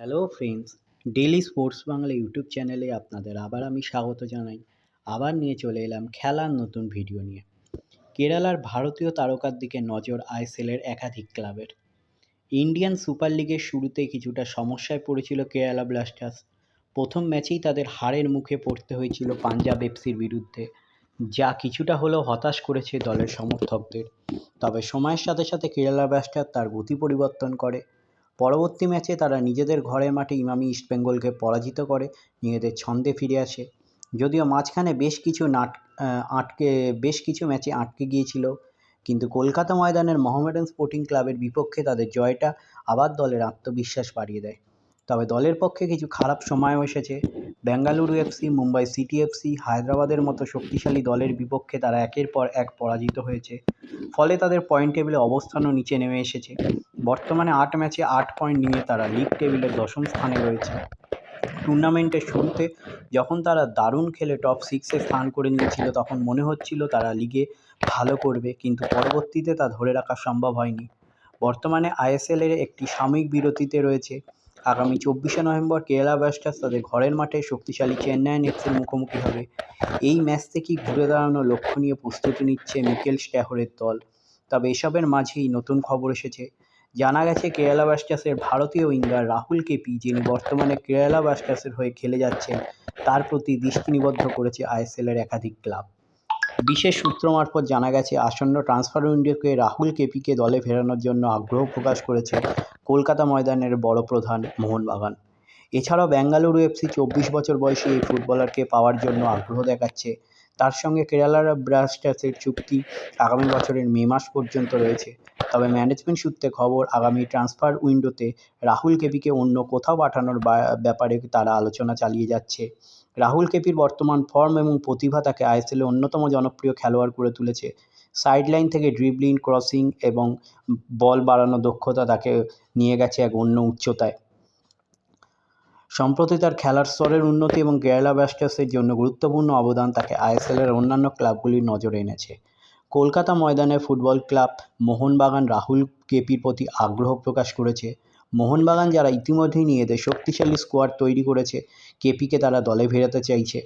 Hello friends, daily sports Bangla YouTube চ্যানেলে আপনাদের আবার আমি স্বাগত জানাই। আবার নিয়ে চলে এলাম খেলার নতুন ভিডিও নিয়ে। কেরালার ভারতীয় তারকার দিকে নজর আইএসএলের একাধিক ক্লাবের। ইন্ডিয়ান সুপার লিগের শুরুতে কিছুটা সমস্যায় পড়েছিল কেরালা ব্লাস্টার্স। প্রথম ম্যাচেই তাদের হারের মুখে পড়তে হয়েছিল পাঞ্জাব এফসির বিরুদ্ধে, যা কিছুটা হলেও হতাশ করেছে দলের সমর্থকদের। তবে সময়ের সাথে সাথে কেরালা ব্লাস্টার্স তার গতি পরিবর্তন করে। পরবর্তী ম্যাচে তারা নিজেদের ঘরের মাঠে ইমামি ইস্টবেঙ্গলকে পরাজিত করে নিজেদের ছন্দে ফিরে আসে। যদিও মাঝখানে বেশ কিছু ম্যাচে আটকে গিয়েছিল, কিন্তু কলকাতা ময়দানের মোহামেডান স্পোর্টিং ক্লাবের বিপক্ষে তাদের জয়টা আবার দলের আত্মবিশ্বাস বাড়িয়ে দেয়। তবে দলের পক্ষে কিছু খারাপ সময়ও এসেছে। Bengaluru FC, Mumbai city FC, হায়দ্রাবাদের মতো শক্তিশালী দলের বিপক্ষে তারা একের পর এক পরাজিত হয়েছে। ফলে তাদের পয়েন্ট টেবিলে অবস্থানও নিচে নেমে এসেছে। বর্তমানে ৮ ম্যাচে ৮ পয়েন্ট নিয়ে তারা লিগ টেবিলের দশম স্থানে রয়েছে। টুর্নামেন্টের শুরুতে যখন তারা দারুণ খেলে টপ 6-এ স্থান করে নিয়েছিল, তখন মনে হচ্ছিল তারা লিগে ভালো করবে, কিন্তু পরবর্তীতে তা ধরে রাখা সম্ভব হয়নি। বর্তমানে আইএসএলের একটি সাময়িক বিরতিতে রয়েছে। আগামী ২৪শে নভেম্বর কেরালা ব্লাস্টার্স তাদের ঘরের মাঠে শক্তিশালী চেন্নাইন এফসির মুখোমুখি হবে। এই ম্যাচ থেকেই ঘুরে দাঁড়ানোর লক্ষ্য নিয়ে প্রস্তুতি নিচ্ছে মিকেল স্ট্যাহরের দল। তবে এসবের মাঝেই নতুন খবর এসেছে। জানা গেছে কেরালা ব্লাস্টার্সের ভারতীয় উইঙ্গার রাহুল কেপি, যিনি বর্তমানে কেরালা ব্লাস্টার্সের হয়ে খেলে যাচ্ছেন, তার প্রতি দৃষ্টি নিবদ্ধ করেছে আইএসএলের একাধিক ক্লাব। বিশেষ সূত্র মারফত জানা গেছে, আসন্ন ট্রান্সফার উইন্ডোকে রাহুল কেপিকে দলে ফেরানোর জন্য আগ্রহ প্রকাশ করেছে কলকাতা ময়দানের বড় প্রধান মোহনবাগান। এছাড়াও বেঙ্গালুরু এফসি ২৪ বছর বয়সী এই ফুটবলারকে পাওয়ার জন্য আগ্রহ দেখাচ্ছে। তার সঙ্গে কেরালা ব্লাস্টার্সের চুক্তি আগামী বছরের মে মাস পর্যন্ত রয়েছে। তবে ম্যানেজমেন্ট সূত্রে খবর, আগামী ট্রান্সফার উইন্ডোতে রাহুল কেপিকে অন্য কোথাও পাঠানোর ব্যাপারে তারা আলোচনা চালিয়ে যাচ্ছে। রাহুল কেপির বর্তমান ফর্ম এবং প্রতিভা তাকে আইএসএলের অন্যতম জনপ্রিয় খেলোয়াড় করে তুলেছে। সাইডলাইন থেকে ড্রিবলিং, ক্রসিং এবং বল বাড়ানোর দক্ষতা তাকে নিয়ে গেছে এক অন্য উচ্চতায়। সম্প্রতি তার খেলার স্তরের উন্নতি এবং কেরালা ব্লাস্টার্সের জন্য গুরুত্বপূর্ণ অবদান তাকে আইএসএলের অন্যান্য ক্লাবগুলির নজরে এনেছে। কলকাতা ময়দানের ফুটবল ক্লাব মোহনবাগান রাহুল কেপির প্রতি আগ্রহ প্রকাশ করেছে। মোহনবাগান, যারা ইতিমধ্যেই নিজেদের শক্তিশালী স্কোয়াড তৈরি করেছে, কেপিকে তারা দলে ফেরাতে চাইছে।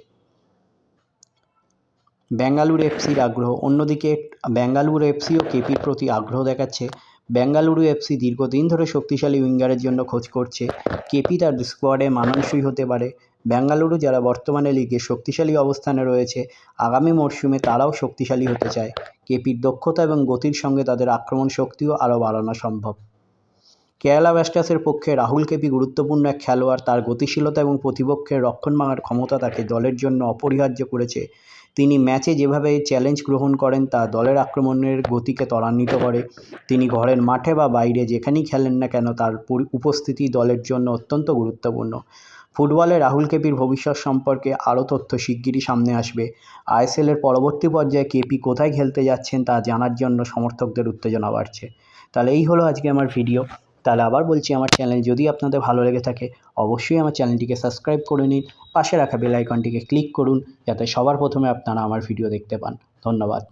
বেঙ্গালুরু এফসির আগ্রহ অন্যদিকে, বেঙ্গালুরু এফসিও কেপির প্রতি আগ্রহ দেখাচ্ছে। বেঙ্গালুরু এফসি দীর্ঘদিন ধরে শক্তিশালী উইঙ্গারের জন্য খোঁজ করছে। কেপি তার স্কোয়াডে মানানসই হতে পারে। বেঙ্গালুরু, যারা বর্তমানে লিগে শক্তিশালী অবস্থানে রয়েছে, আগামী মরশুমে তারাও শক্তিশালী হতে চায়। কেপির দক্ষতা এবং গতির সঙ্গে তাদের আক্রমণ শক্তিও আরও বাড়ানো সম্ভব। কেরালা ব্লাস্টার্সের পক্ষে রাহুল কেপি গুরুত্বপূর্ণ এক খেলোয়াড়। তার গতিশীলতা এবং প্রতিপক্ষের রক্ষণ ভাঙার ক্ষমতা তাকে দলের জন্য অপরিহার্য করেছে। তিনি ম্যাচে যেভাবে চ্যালেঞ্জ গ্রহণ করেন তা দলের আক্রমণের গতিকে ত্বরান্বিত করে। তিনি ঘরের মাঠে বা বাইরে যেখানেই খেলেন না কেন, তার উপস্থিতি দলের জন্য অত্যন্ত গুরুত্বপূর্ণ। ফুটবলে রাহুল কেপির ভবিষ্যৎ সম্পর্কে আরও তথ্য শিগগিরই সামনে আসবে। আইএসএলের পরবর্তী পর্যায়ে কেপি কোথায় খেলতে যাচ্ছেন তা জানার জন্য সমর্থকদের উত্তেজনা বাড়ছে। তাহলে এই হলো আজকে আমার ভিডিও। তাহলে আবার বলছি, আমার চ্যানেল যদি আপনাদের ভালো লেগে থাকে, অবশ্যই আমার চ্যানেলটিকে সাবস্ক্রাইব করে নিন। পাশে রাখা বেল আইকনটিকে ক্লিক করুন, যাতে সবার প্রথমে আপনারা আমার ভিডিও দেখতে পান। ধন্যবাদ।